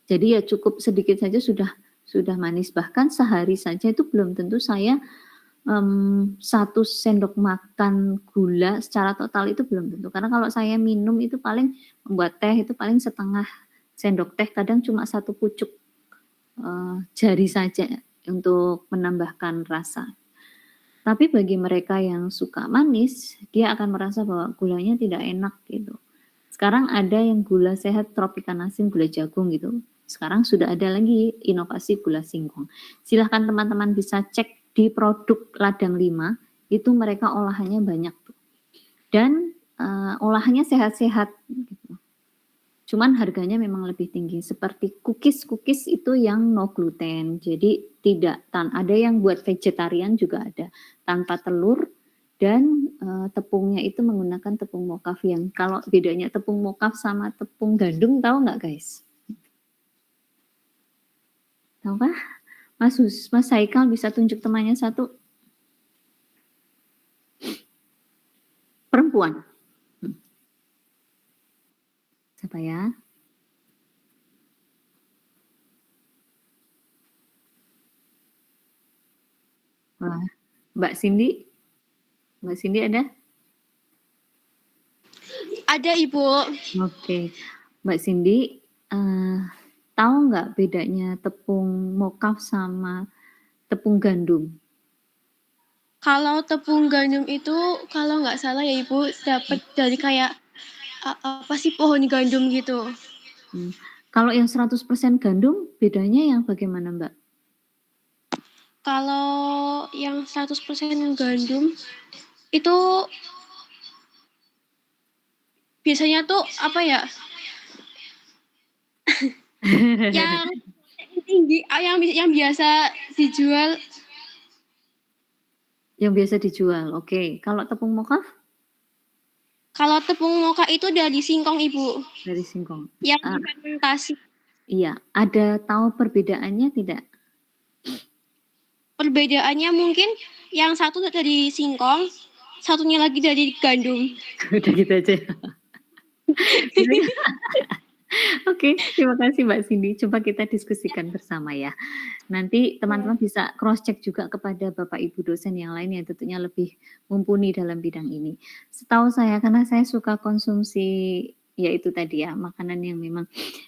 jadi ya cukup sedikit saja sudah manis. Bahkan sehari saja itu belum tentu saya 1 sendok makan gula secara total itu belum tentu. Karena kalau saya minum itu paling membuat teh itu paling setengah sendok teh, kadang cuma 1 pucuk jari saja untuk menambahkan rasa. Tapi bagi mereka yang suka manis, dia akan merasa bahwa gulanya tidak enak gitu. Sekarang ada yang gula sehat Tropicana Asin, gula jagung gitu. Sekarang sudah ada lagi inovasi gula singkong. Silahkan teman-teman bisa cek di produk Ladang 5, itu mereka olahannya banyak tuh. Dan olahannya sehat-sehat gitu. Cuman harganya memang lebih tinggi. Seperti cookies itu yang no gluten. Jadi tidak ada yang buat vegetarian juga ada. Tanpa telur dan tepungnya itu menggunakan tepung mokaf yang kalau bedanya tepung mokaf sama tepung gandum tahu nggak guys? Tahu kah? Mas Haikal bisa tunjuk temannya satu. Perempuan. Siapa ya? Wah, Mbak Cindy? Mbak Cindy ada? Ada, Ibu. Oke. Mbak Cindy, tahu nggak bedanya tepung mokaf sama tepung gandum? Kalau tepung gandum itu kalau nggak salah ya Ibu dapat dari kayak apa sih pohon gandum gitu. Kalau yang 100% gandum, bedanya yang bagaimana, Mbak? Kalau yang 100% gandum, itu biasanya tuh, apa ya, yang tinggi, yang biasa dijual. Yang biasa dijual, oke. Kalau tepung mokaf? Kalau tepung moka itu dari singkong, Ibu, Dari singkong. yang Ah, difermentasi. iya, ada tahu perbedaannya tidak? Perbedaannya mungkin yang satu dari singkong, satunya lagi dari gandum. Udah gitu aja. Oke, terima kasih Mbak Cindy. Coba kita diskusikan bersama ya. Nanti teman-teman bisa cross check juga kepada Bapak Ibu dosen yang lain yang tentunya lebih mumpuni dalam bidang ini. Setahu saya karena saya suka konsumsi yaitu tadi ya makanan yang memang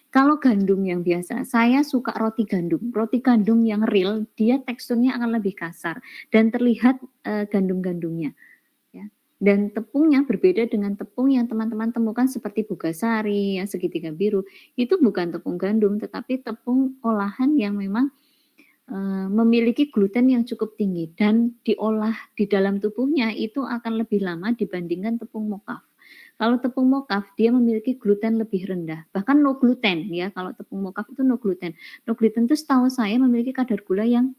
kalau gandum yang biasa, saya suka roti gandum. Roti gandum yang real, dia teksturnya akan lebih kasar dan terlihat gandum-gandumnya. Ya. Dan tepungnya berbeda dengan tepung yang teman-teman temukan seperti Bugasari, yang segitiga biru. Itu bukan tepung gandum, tetapi tepung olahan yang memang memiliki gluten yang cukup tinggi dan diolah di dalam tubuhnya itu akan lebih lama dibandingkan tepung mokaf. Kalau tepung mokaf dia memiliki gluten lebih rendah, bahkan no gluten ya. Kalau tepung mokaf itu no gluten. No gluten itu setahu saya memiliki kadar gula yang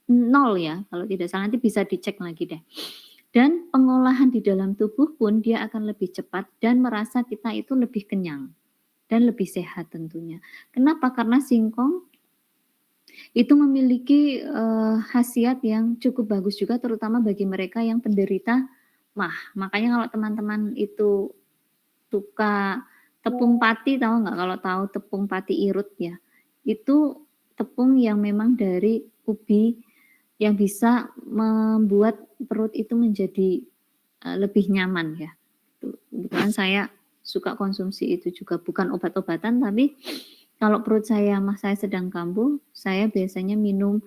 0 ya, kalau tidak salah nanti bisa dicek lagi deh. Dan pengolahan di dalam tubuh pun dia akan lebih cepat dan merasa kita itu lebih kenyang dan lebih sehat tentunya. Kenapa? Karena singkong itu memiliki khasiat yang cukup bagus juga terutama bagi mereka yang penderita MAH. Makanya kalau teman-teman itu suka tepung pati, tahu nggak? Kalau tahu tepung pati irut ya, itu tepung yang memang dari ubi yang bisa membuat perut itu menjadi lebih nyaman ya. Kebetulan saya suka konsumsi itu juga, bukan obat-obatan tapi kalau perut saya saya sedang kambuh, saya biasanya minum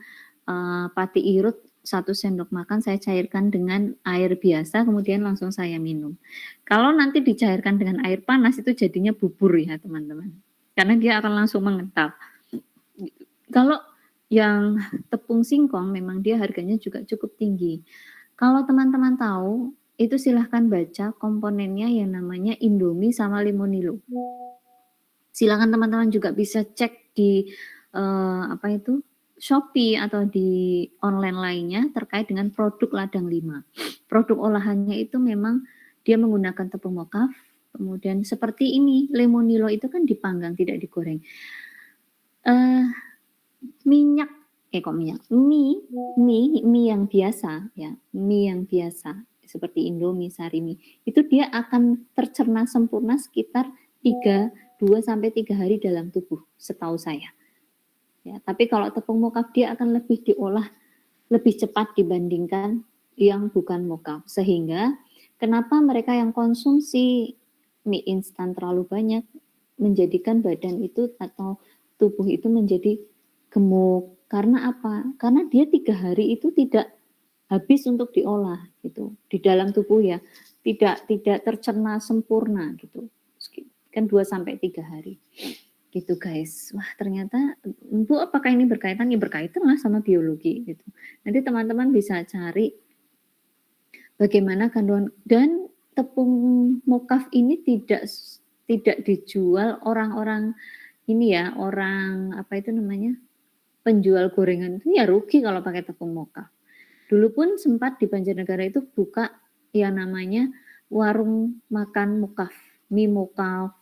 pati irut 1 sendok makan saya cairkan dengan air biasa kemudian langsung saya minum. Kalau nanti dicairkan dengan air panas itu jadinya bubur ya teman-teman. Karena dia akan langsung mengental. Kalau yang tepung singkong memang dia harganya juga cukup tinggi. Kalau teman-teman tahu, itu silahkan baca komponennya yang namanya Indomie sama Limonilo. Silakan teman-teman juga bisa cek di apa itu Shopee atau di online lainnya terkait dengan produk Ladang 5. Produk olahannya itu memang dia menggunakan tepung mokaf, kemudian seperti ini Limonilo itu kan dipanggang tidak digoreng. Minyak mie yang biasa ya, mie yang biasa seperti Indomie, Sarimi, itu dia akan tercerna sempurna sekitar 2 sampai 3 hari dalam tubuh setahu saya. Ya, tapi kalau tepung mokaf dia akan lebih diolah lebih cepat dibandingkan yang bukan mokaf. Sehingga kenapa mereka yang konsumsi mie instan terlalu banyak menjadikan badan itu atau tubuh itu menjadi gemuk. Karena apa? Karena dia 3 hari itu tidak habis untuk diolah gitu di dalam tubuh ya. Tidak tercerna sempurna gitu. Kan 2 sampai 3 hari. Gitu guys. Wah, ternyata Bu apakah ini berkaitan? Ya berkaitan lah sama biologi gitu. Nanti teman-teman bisa cari bagaimana kandungan dan tepung mokaf ini tidak dijual orang-orang ini ya, orang apa itu namanya? Penjual gorengan itu ya rugi kalau pakai tepung mokaf. Dulu pun sempat di Banjarnegara itu buka yang namanya warung makan mokaf, mie mokaf,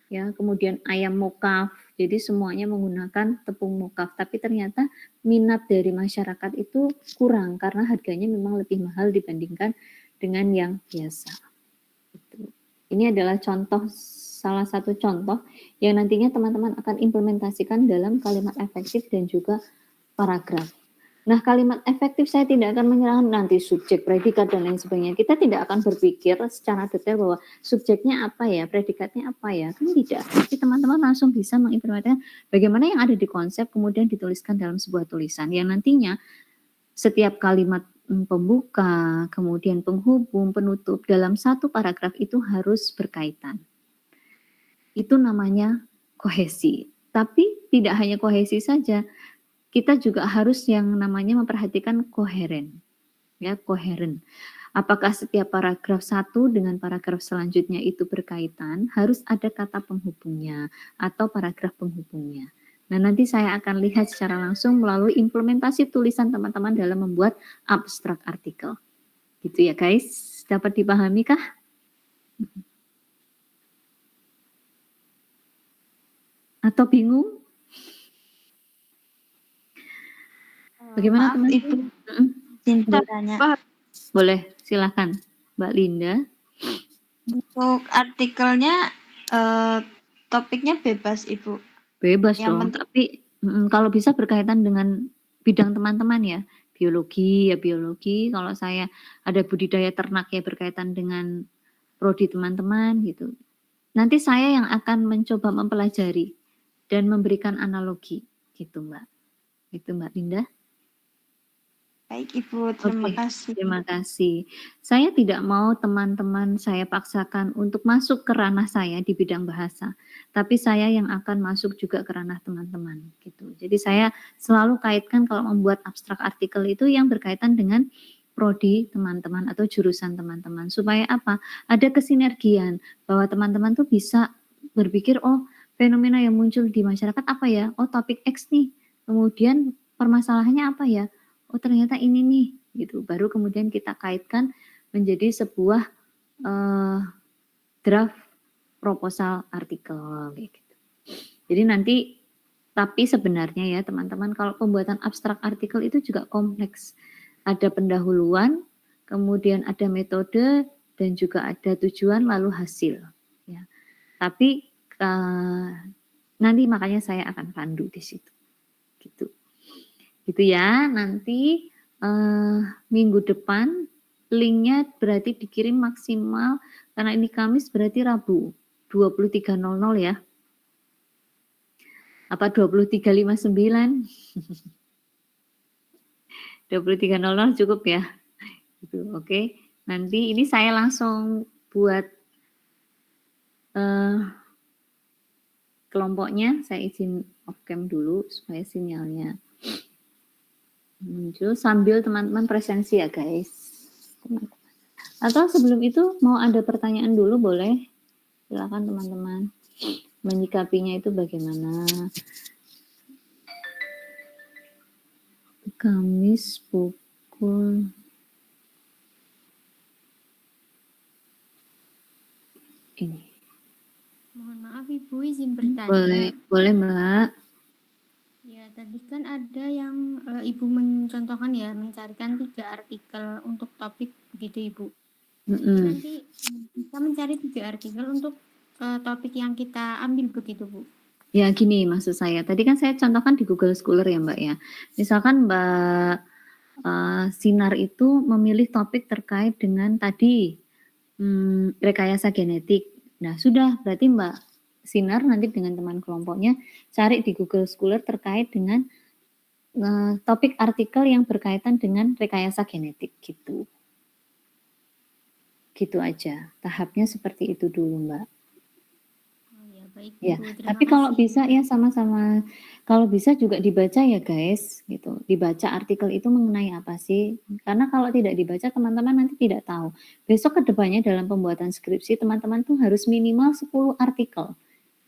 ya, kemudian ayam mokaf. Jadi semuanya menggunakan tepung mokaf. Tapi ternyata minat dari masyarakat itu kurang karena harganya memang lebih mahal dibandingkan dengan yang biasa. Ini adalah salah satu contoh yang nantinya teman-teman akan implementasikan dalam kalimat efektif dan juga paragraf. Nah, kalimat efektif saya tidak akan menyerahkan nanti subjek, predikat, dan lain sebagainya. Kita tidak akan berpikir secara detail bahwa subjeknya apa ya, predikatnya apa ya, kan tidak. Tapi teman-teman langsung bisa mengimplementasikan bagaimana yang ada di konsep, kemudian dituliskan dalam sebuah tulisan. Yang nantinya setiap kalimat pembuka, kemudian penghubung, penutup, dalam satu paragraf itu harus berkaitan. Itu namanya kohesi. Tapi tidak hanya kohesi saja, kita juga harus yang namanya memperhatikan koheren. Ya, koheren. Apakah setiap paragraf satu dengan paragraf selanjutnya itu berkaitan, harus ada kata penghubungnya atau paragraf penghubungnya. Nah, nanti saya akan lihat secara langsung melalui implementasi tulisan teman-teman dalam membuat abstrak artikel. Gitu ya guys, dapat dipahami kah? Atau bingung? Bagaimana Maaf teman-teman? Ibu, Mm-mm. izin bertanya. Boleh, silakan Mbak Linda. Untuk artikelnya topiknya bebas Ibu. Bebas Yang dong, penting tapi kalau bisa berkaitan dengan bidang teman-teman ya. Biologi ya biologi, kalau saya ada budidaya ternak ya berkaitan dengan prodi teman-teman gitu. Nanti saya yang akan mencoba mempelajari dan memberikan analogi gitu Mbak. Gitu Mbak Linda. baik Ibu, terima Oke, kasih. terima kasih. Saya tidak mau teman-teman saya paksakan untuk masuk ke ranah saya di bidang bahasa, tapi saya yang akan masuk juga ke ranah teman-teman gitu. Jadi saya selalu kaitkan kalau membuat abstrak artikel itu yang berkaitan dengan prodi teman-teman atau jurusan teman-teman. Supaya apa? Ada kesinergian bahwa teman-teman tuh bisa berpikir, oh fenomena yang muncul di masyarakat apa ya? Oh topik X nih. Kemudian permasalahannya apa ya? Oh ternyata ini nih gitu. Baru kemudian kita kaitkan menjadi sebuah draft proposal artikel gitu. Jadi nanti tapi sebenarnya ya teman-teman kalau pembuatan abstrak artikel itu juga kompleks. Ada pendahuluan, kemudian ada metode dan juga ada tujuan lalu hasil ya. Tapi nanti makanya saya akan pandu di situ. Gitu. Gitu ya. Nanti minggu depan linknya berarti dikirim maksimal karena ini Kamis berarti Rabu 23.00 ya. Apa 23.59? 23.00 cukup ya. Gitu, oke. Nanti ini saya langsung buat kelompoknya. Saya izin off cam dulu supaya sinyalnya muncul sambil teman-teman presensi ya guys. Atau sebelum itu mau ada pertanyaan dulu boleh? Silakan teman-teman. Menyikapinya itu bagaimana? Kamis pukul ini. Mohon maaf Ibu, izin bertanya. Boleh Mbak. Ya, tadi kan ada yang Ibu mencontohkan ya, mencarikan 3 artikel untuk topik begitu Ibu. Jadi nanti kita mencari 3 artikel untuk topik yang kita ambil begitu Bu. Ya gini maksud saya, tadi kan saya contohkan di Google Scholar ya Mbak ya. Misalkan Mbak Sinar itu memilih topik terkait dengan tadi rekayasa genetik. Nah sudah berarti Mbak Sinar nanti dengan teman kelompoknya cari di Google Scholar terkait dengan topik artikel yang berkaitan dengan rekayasa genetik gitu. Gitu aja. Tahapnya seperti itu dulu Mbak. Oh ya, baik Ya, Ibu. Terima tapi kalau kasih. bisa ya sama-sama. Kalau bisa juga dibaca ya guys, gitu. Dibaca artikel itu mengenai apa sih? Karena kalau tidak dibaca teman-teman nanti tidak tahu. Besok kedepannya dalam pembuatan skripsi teman-teman tuh harus minimal 10 artikel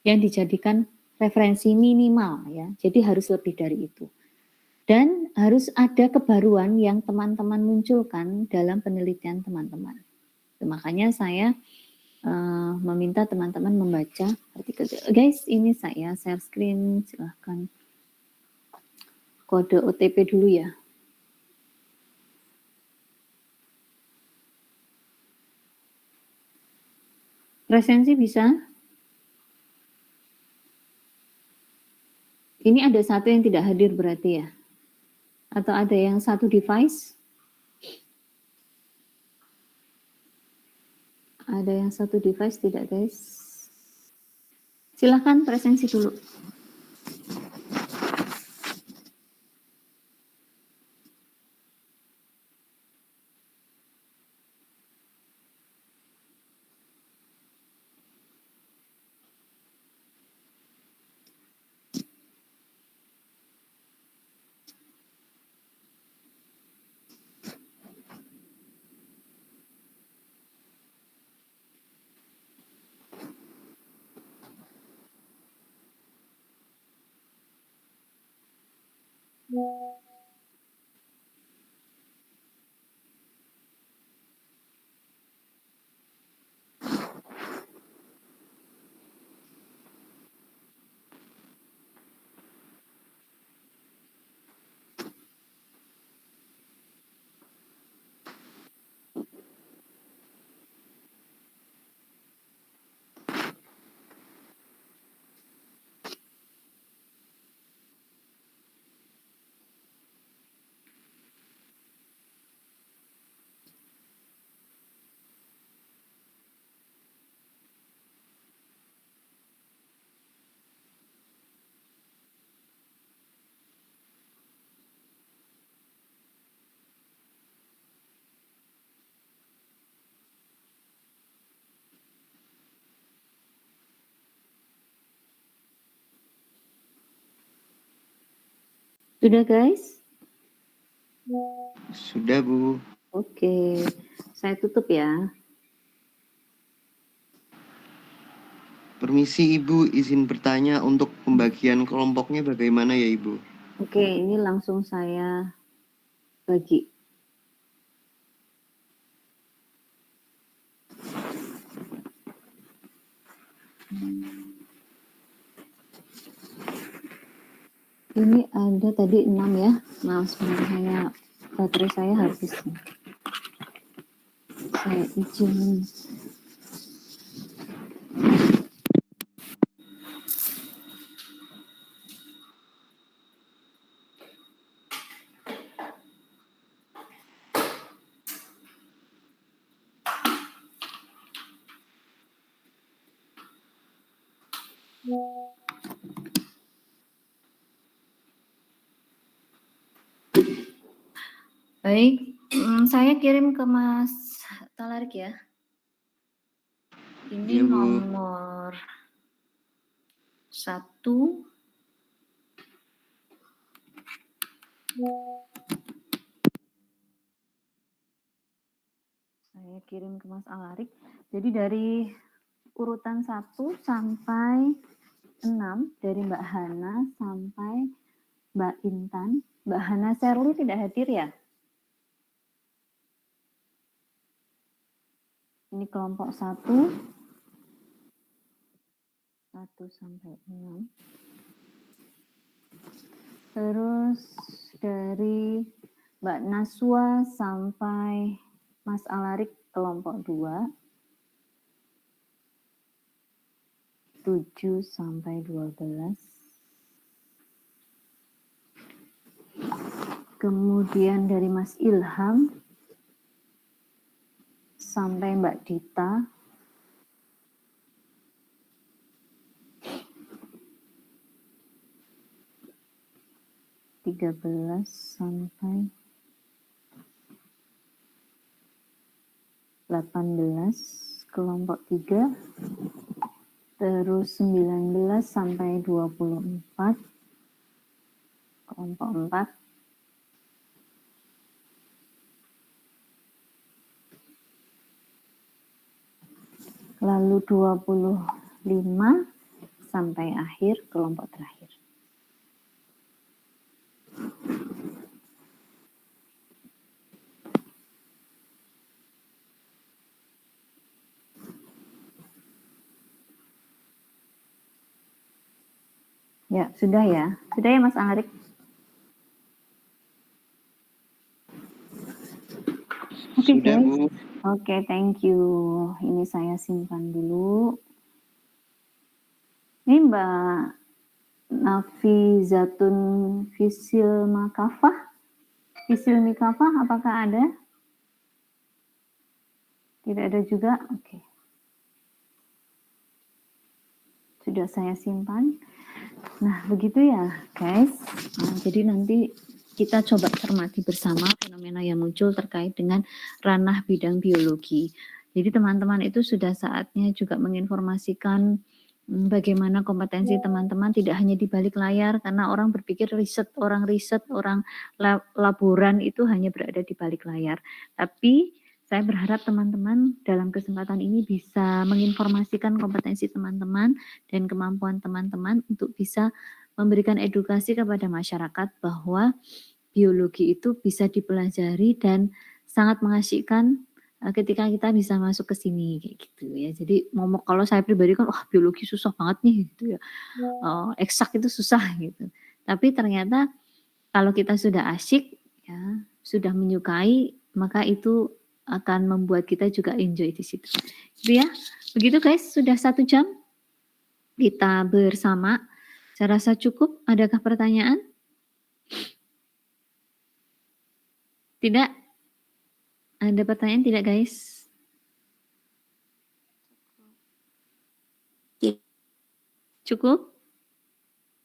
yang dijadikan referensi minimal ya. Jadi harus lebih dari itu. Dan harus ada kebaruan yang teman-teman munculkan dalam penelitian teman-teman. Makanya saya meminta teman-teman membaca artikel. Guys, ini saya share screen, silahkan. Kode OTP dulu ya. Presensi bisa? Ini ada satu yang tidak hadir berarti ya? Atau ada yang satu device? Ada yang satu device tidak guys? Silahkan presensi dulu. Sudah guys? Sudah, Bu. Oke, saya tutup ya. Permisi Ibu, izin bertanya untuk pembagian kelompoknya bagaimana ya Ibu? Oke, ini langsung saya bagi. Ini ada tadi 6 ya. Maaf sebenarnya baterai saya habis. Saya izin. Baik, saya kirim ke Mas Talarik ya. Ini Iya, Bu. nomor 1. Saya kirim ke Mas Alarik. Jadi dari urutan 1 sampai 6, dari Mbak Hana sampai Mbak Intan. Mbak Hana Serli tidak hadir ya? Ini kelompok 1. 1 sampai 6. Terus dari Mbak Naswa sampai Mas Alarik kelompok 2. 7 sampai 12. Kemudian dari Mas Ilham sampai Mbak Dita. Tiga belas sampai 18 kelompok 3. Terus 19 sampai 24 kelompok 4. Lalu 25 sampai akhir kelompok terakhir. Ya, sudah ya. Sudah ya Mas Alarik? Oke, Sudah, guys. Bu. Oke, thank you. Ini saya simpan dulu. Ini Mbak Nafizatun Fisil Makafah. Fisil Mikafah, apakah ada? Tidak ada juga? Oke. Sudah saya simpan. Nah, begitu ya, guys. Nah, jadi nanti kita coba cermati bersama fenomena yang muncul terkait dengan ranah bidang biologi. Jadi teman-teman itu sudah saatnya juga menginformasikan bagaimana kompetensi teman-teman tidak hanya di balik layar, karena orang berpikir orang laboran itu hanya berada di balik layar. Tapi saya berharap teman-teman dalam kesempatan ini bisa menginformasikan kompetensi teman-teman dan kemampuan teman-teman untuk bisa memberikan edukasi kepada masyarakat bahwa biologi itu bisa dipelajari dan sangat mengasyikkan ketika kita bisa masuk ke sini kayak gitu ya. Jadi kalau saya pribadi kan biologi susah banget nih gitu ya. Eksak itu susah gitu. Tapi ternyata kalau kita sudah asyik ya, sudah menyukai, maka itu akan membuat kita juga enjoy di situ. Gitu ya. Begitu guys, sudah 1 jam kita bersama. Saya rasa cukup. Adakah pertanyaan? Tidak? Ada pertanyaan tidak guys? Cukup?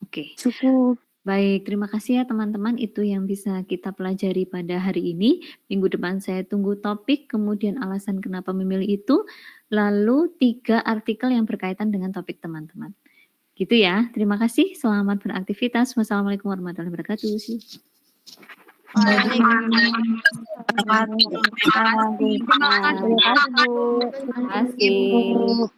Oke. Cukup. Baik, terima kasih ya teman-teman. Itu yang bisa kita pelajari pada hari ini. Minggu depan saya tunggu topik, kemudian alasan kenapa memilih itu, lalu 3 artikel yang berkaitan dengan topik teman-teman. Gitu ya. Terima kasih. Selamat beraktivitas. Wassalamualaikum warahmatullahi wabarakatuh. Terima kasih. Terima kasih.